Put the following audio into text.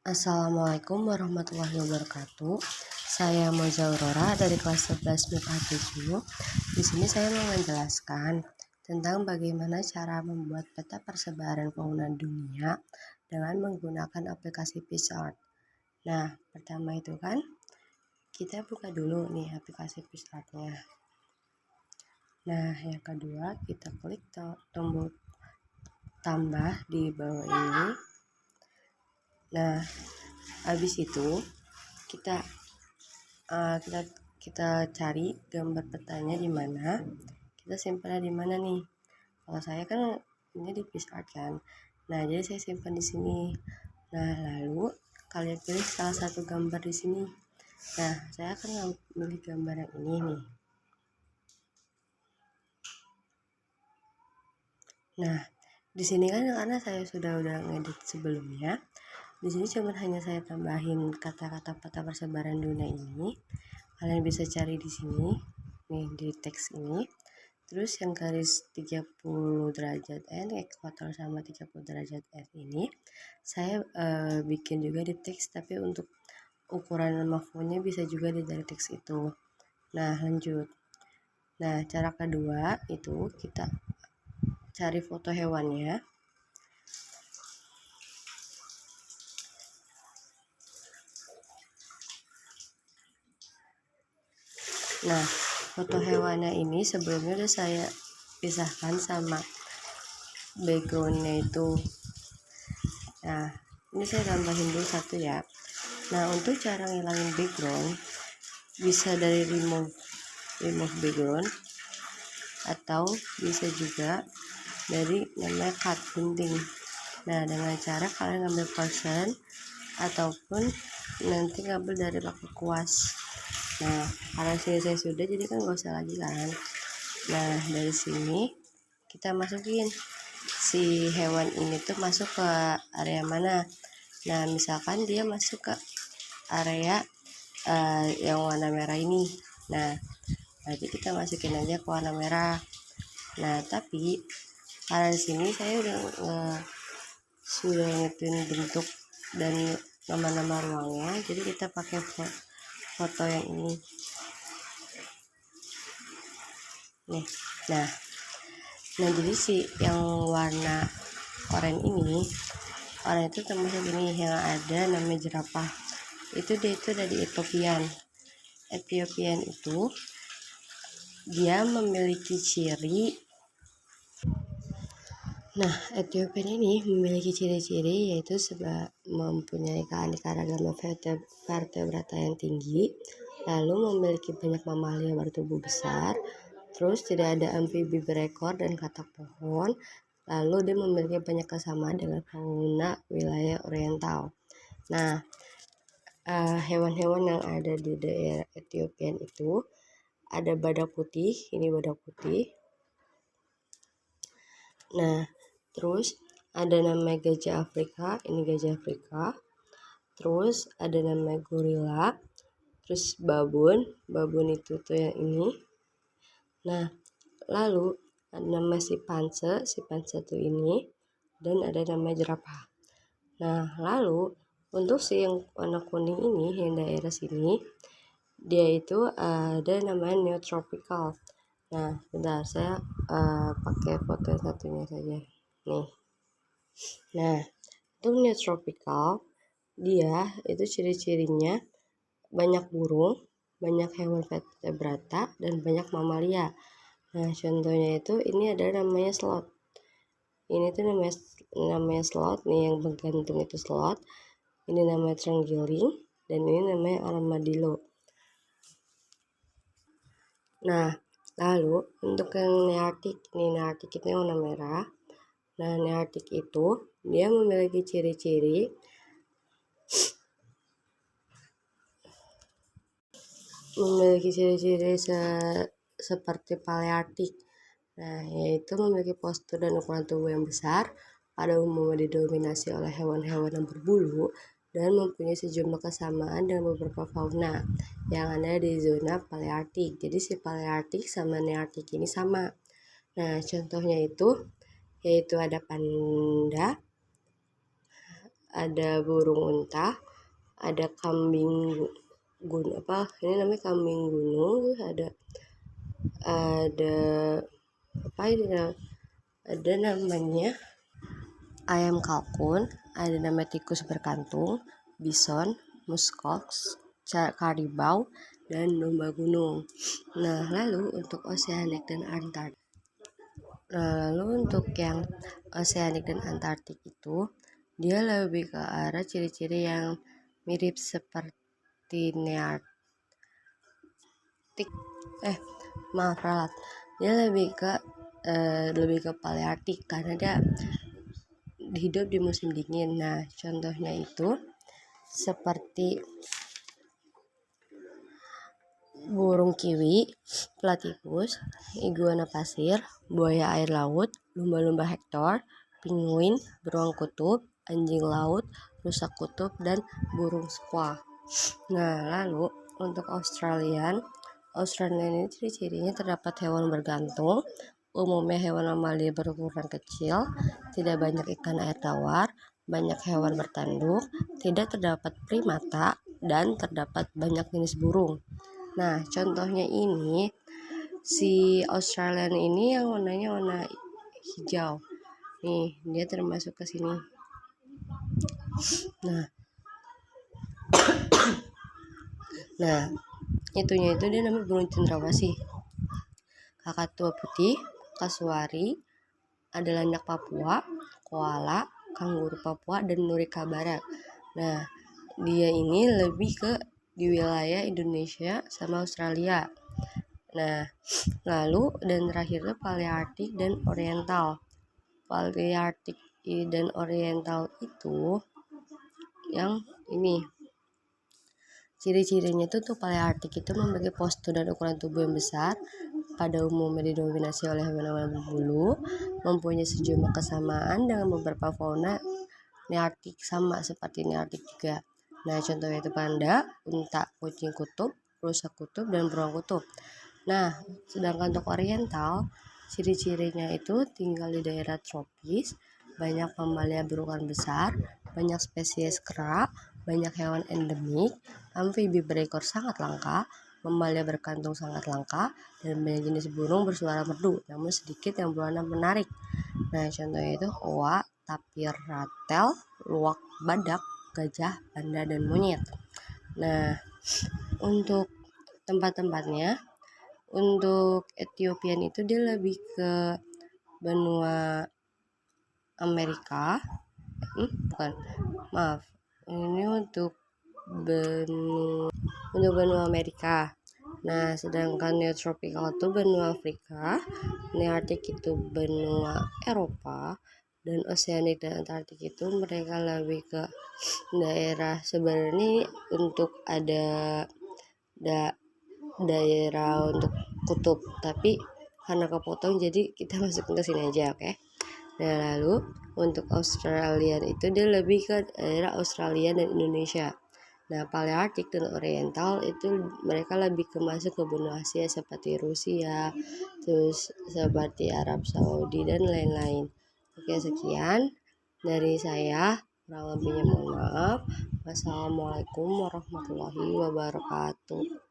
Assalamualaikum warahmatullahi wabarakatuh. Saya Moza Aurora dari kelas 11 MIPA 7. Di sini saya mau menjelaskan tentang bagaimana cara membuat peta persebaran penggunaan dunia dengan menggunakan aplikasi PixArt. Nah, pertama itu kan kita buka dulu nih aplikasi PixArt-nya. Nah, yang kedua kita klik tombol tambah di bawah ini. Nah, habis itu kita cari gambar petanya di mana, kita simpan di mana nih. Kalau saya kan ini di PixArt kan. Nah, jadi saya simpan di sini. Nah, lalu kalian pilih salah satu gambar di sini. Nah, saya akan memilih gambar yang ini nih. Nah, di sini kan karena saya sudah ngedit sebelumnya, di sini cuma hanya saya tambahin kata-kata peta persebaran dunia ini. Kalian bisa cari di sini, nih di teks ini. Terus yang garis 30 derajat N, ekuator sama 30 derajat F ini, saya bikin juga di teks, tapi untuk ukuran makronya bisa juga dari teks itu. Nah, lanjut. Nah, cara kedua itu kita cari foto hewannya. Nah, foto hewannya ini sebelumnya udah saya pisahkan sama backgroundnya itu. Nah, ini saya tambahin dulu satu ya. Nah, untuk cara ngilangin background bisa dari remove background, atau bisa juga dari namanya cut gunting. Nah, dengan cara kalian ngambil person ataupun nanti ngambil dari pakai kuas. Nah, karena sini saya sudah, jadi kan nggak usah lagi kan. Nah, dari sini kita masukin si hewan ini tuh masuk ke area mana. Nah, misalkan dia masuk ke area yang warna merah ini. Nah, nanti kita masukin aja ke warna merah. Nah, tapi karena di sini saya sudah ngetin bentuk dan nama-nama ruangnya, jadi kita pakai foto yang ini nih. Nah, jadi si yang warna oranye ini, orang itu termasuk ini yang ada namanya jerapah. Itu dia itu dari Ethiopian itu dia memiliki ciri. Nah, Ethiopian ini memiliki ciri-ciri yaitu mempunyai keanekaragaman vertebrata yang tinggi, lalu memiliki banyak mamalia bertubuh besar, terus tidak ada amfibi berekor dan katak pohon, lalu dia memiliki banyak kesamaan dengan fauna wilayah oriental. Nah, hewan-hewan yang ada di daerah Ethiopian itu ada badak putih, ini badak putih. Nah, terus ada namanya gajah Afrika, ini gajah Afrika. Terus ada namanya gorila. Terus babun itu tuh yang ini. Nah, lalu ada nama si panse tuh ini, dan ada namanya jerapah. Nah, lalu untuk si yang warna kuning ini, yang daerah sini, dia itu ada namanya neotropical. Nah, bentar saya pakai foto yang satunya saja nih. Nah, untuk neotropical dia itu ciri-cirinya banyak burung, banyak hewan vertebrata, dan banyak mamalia. Nah, contohnya itu ini ada namanya sloth. Ini tuh namanya sloth nih, yang bergantung itu sloth. Ini namanya terenggiling, dan ini namanya armadillo. Nah, lalu untuk yang nearctic itu warna merah. Nah, nearctic itu dia memiliki ciri-ciri seperti palearctic. Nah, yaitu memiliki postur dan ukuran tubuh yang besar, pada umumnya didominasi oleh hewan-hewan yang berbulu, dan mempunyai sejumlah kesamaan dengan beberapa fauna yang ada di zona palearctic. Jadi si palearctic sama nearctic ini sama. Nah, contohnya itu yaitu ada panda, ada burung unta, ada kambing ini namanya kambing gunung, terus ada apa ini ada namanya ayam kalkun, ada nama tikus berkantung, bison, muskox, karibau, dan domba gunung. Nah, lalu untuk oseanik dan antartik. Lalu untuk yang oseanik dan antartik itu dia lebih ke arah ciri-ciri yang mirip seperti nearktik. Ralat. Dia lebih ke palearktik karena dia hidup di musim dingin. Nah, contohnya itu seperti burung kiwi, platypus, iguana pasir, buaya air laut, lumba-lumba Hector, penguin, beruang kutub, anjing laut, rusa kutub, dan burung squaw. Nah, lalu untuk Australian ini ciri-cirinya terdapat hewan bergantung, umumnya hewan mamalia berukuran kecil, tidak banyak ikan air tawar, banyak hewan bertanduk, tidak terdapat primata, dan terdapat banyak jenis burung. Nah, contohnya ini si Australian ini yang warnanya warna hijau. Nih, dia termasuk ke sini. Nah, itunya itu dia namanya burung cendrawasih. Kakatua putih, kasuari, ada landak Papua, koala, kanguru Papua, dan nurika barat. Nah, dia ini lebih ke di wilayah Indonesia sama Australia. Nah, lalu dan terakhir itu Palearktik dan Oriental. Palearktik dan Oriental itu yang ini. Ciri-cirinya itu tuh Palearktik itu memiliki postur dan ukuran tubuh yang besar, pada umumnya didominasi oleh hewan-hewan berbulu, mempunyai sejumlah kesamaan dengan beberapa fauna nearktik sama seperti nearktik juga. Nah, contohnya itu panda, unta, kucing kutub, rusa kutub, dan beruang kutub. Nah, sedangkan untuk oriental, ciri-cirinya itu tinggal di daerah tropis, banyak mamalia berukuran besar, banyak spesies kera, banyak hewan endemik, amfibi berekor sangat langka, mamalia berkantung sangat langka, dan banyak jenis burung bersuara merdu, namun sedikit yang berwarna menarik. Nah, contohnya itu oa, tapir ratel, luwak, badak, gajah, panda, dan monyet. Nah, untuk tempat-tempatnya, untuk Ethiopian itu dia lebih ke benua Amerika. Ini untuk benua Amerika. Nah, sedangkan neotropical itu benua Afrika, nearktik itu benua Eropa, dan oceanic dan antartik itu mereka lebih ke daerah sebenarnya untuk ada daerah untuk kutub, tapi karena kepotong jadi kita masukin ke sini aja, oke? Nah, lalu untuk Australian itu dia lebih ke daerah Australia dan Indonesia. Nah, Palearktik dan Oriental itu mereka lebih ke masuk ke benua Asia seperti Rusia, terus seperti Arab Saudi dan lain-lain. Oke, sekian dari saya. Kurang lebihnya mohon maaf. Wassalamualaikum warahmatullahi wabarakatuh.